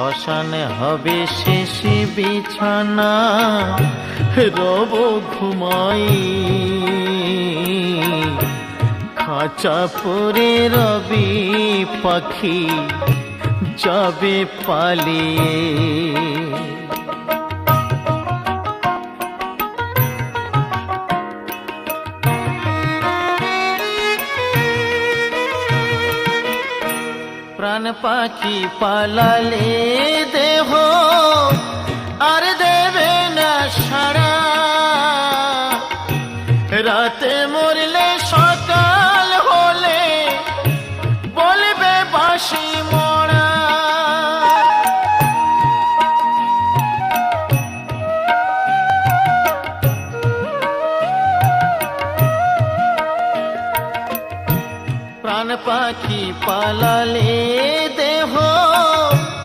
শ্মশান হবে শেষ বিছানা, রব ঘুমাই খাঁচা পরে রবি পাখি যাবে পালিয়ে। প্রাণ পাখি পালালে দেহ আর দেবে না সারা, রাতে মরলে সকাল হলে বলবে বাঁশি মরা। প্রাণ পাখি পালালে